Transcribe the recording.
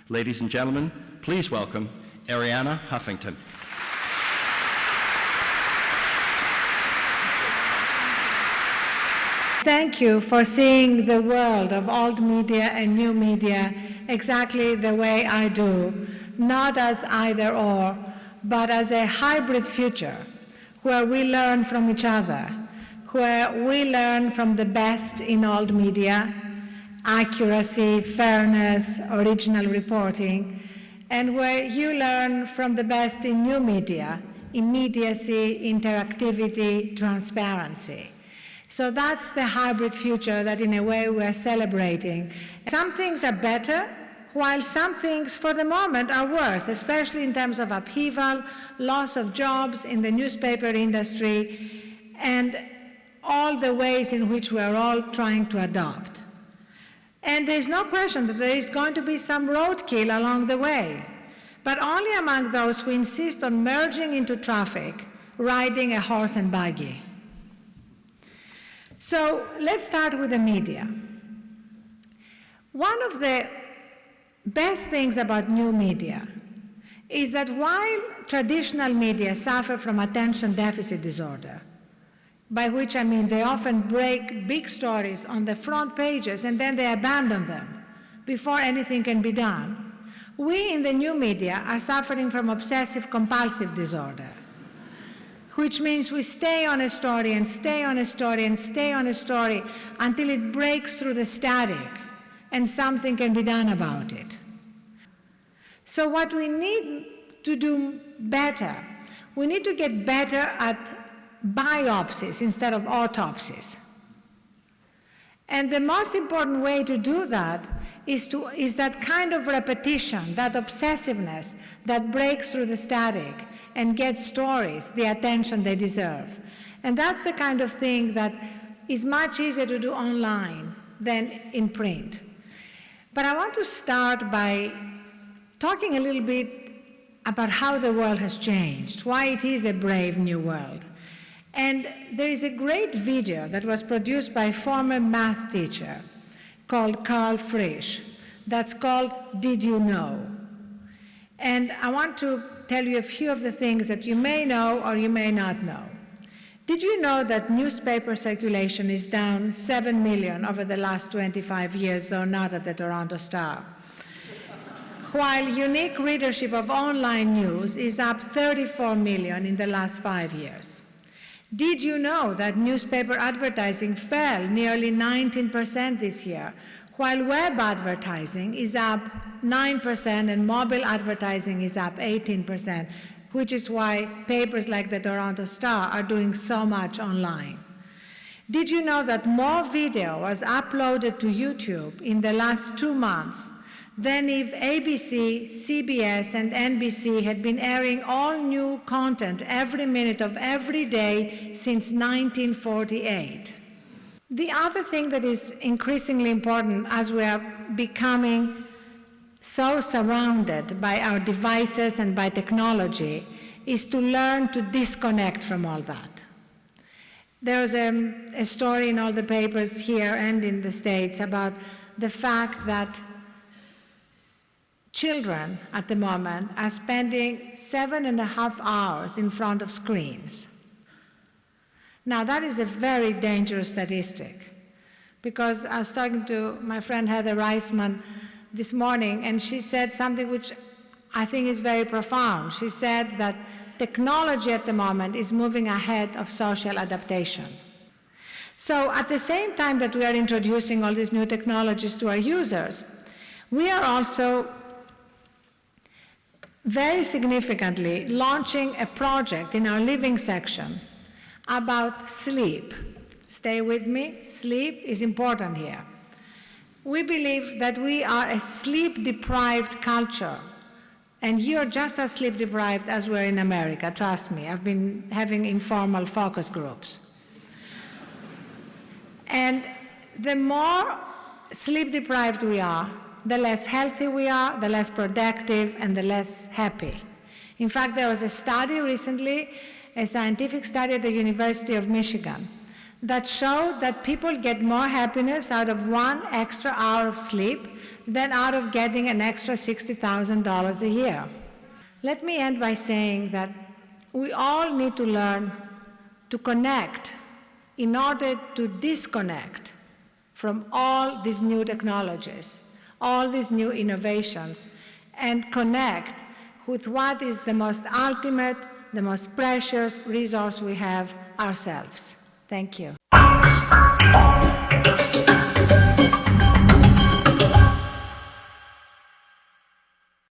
Ladies and gentlemen, please welcome Arianna Huffington. Thank you for seeing the world of old media and new media exactly the way I do, not as either or, but as a hybrid future where we learn from each other, where we learn from the best in old media, accuracy, fairness, original reporting, and where you learn from the best in new media, immediacy, interactivity, transparency. So that's the hybrid future that in a way we're celebrating. Some things are better, while some things for the moment are worse, especially in terms of upheaval, loss of jobs in the newspaper industry, and all the ways in which we're all trying to adopt. And there's no question that there is going to be some roadkill along the way, but only among those who insist on merging into traffic, riding a horse and buggy. So let's start with the media. One of the best things about new media is that while traditional media suffer from attention deficit disorder, by which I mean they often break big stories on the front pages and then they abandon them before anything can be done, we in the new media are suffering from obsessive-compulsive disorder, which means we stay on a story and stay on a story and stay on a story until it breaks through the static and something can be done about it. So what we need to do better, we need to get better at biopsies instead of autopsies. And the most important way to do that is that kind of repetition, that obsessiveness that breaks through the static and gets stories the attention they deserve. And that's the kind of thing that is much easier to do online than in print. But I want to start by talking a little bit about how the world has changed, why it is a brave new world. And there is a great video that was produced by a former math teacher called Carl Frisch that's called Did You Know? And I want to tell you a few of the things that you may know or you may not know. Did you know that newspaper circulation is down 7 million over the last 25 years, though not at the Toronto Star? While unique readership of online news is up 34 million in the last 5 years. Did you know that newspaper advertising fell nearly 19% this year, while web advertising is up 9% and mobile advertising is up 18%, which is why papers like the Toronto Star are doing so much online? Did you know that more video was uploaded to YouTube in the last 2 months than if ABC, CBS, and NBC had been airing all new content every minute of every day since 1948? The other thing that is increasingly important as we are becoming so surrounded by our devices and by technology is to learn to disconnect from all that. There was a story in all the papers here and in the States about the fact that children at the moment are spending 7.5 hours in front of screens. Now, that is a very dangerous statistic, because I was talking to my friend Heather Reisman this morning, and she said something which I think is very profound. She said that technology at the moment is moving ahead of social adaptation. So at the same time that we are introducing all these new technologies to our users, we are also very significantly launching a project in our living section about sleep. Stay with me, sleep is important here. We believe that we are a sleep-deprived culture, and you're just as sleep-deprived as we're in America, trust me. I've been having informal focus groups. And the more sleep-deprived we are, the less healthy we are, the less productive, and the less happy. In fact, there was a study recently, a scientific study at the University of Michigan, that showed that people get more happiness out of 1 extra hour of sleep than out of getting an extra $60,000 a year. Let me end by saying that we all need to learn to connect in order to disconnect from all these new technologies, all these new innovations, and connect with what is the most ultimate, the most precious resource we have, ourselves. Thank you.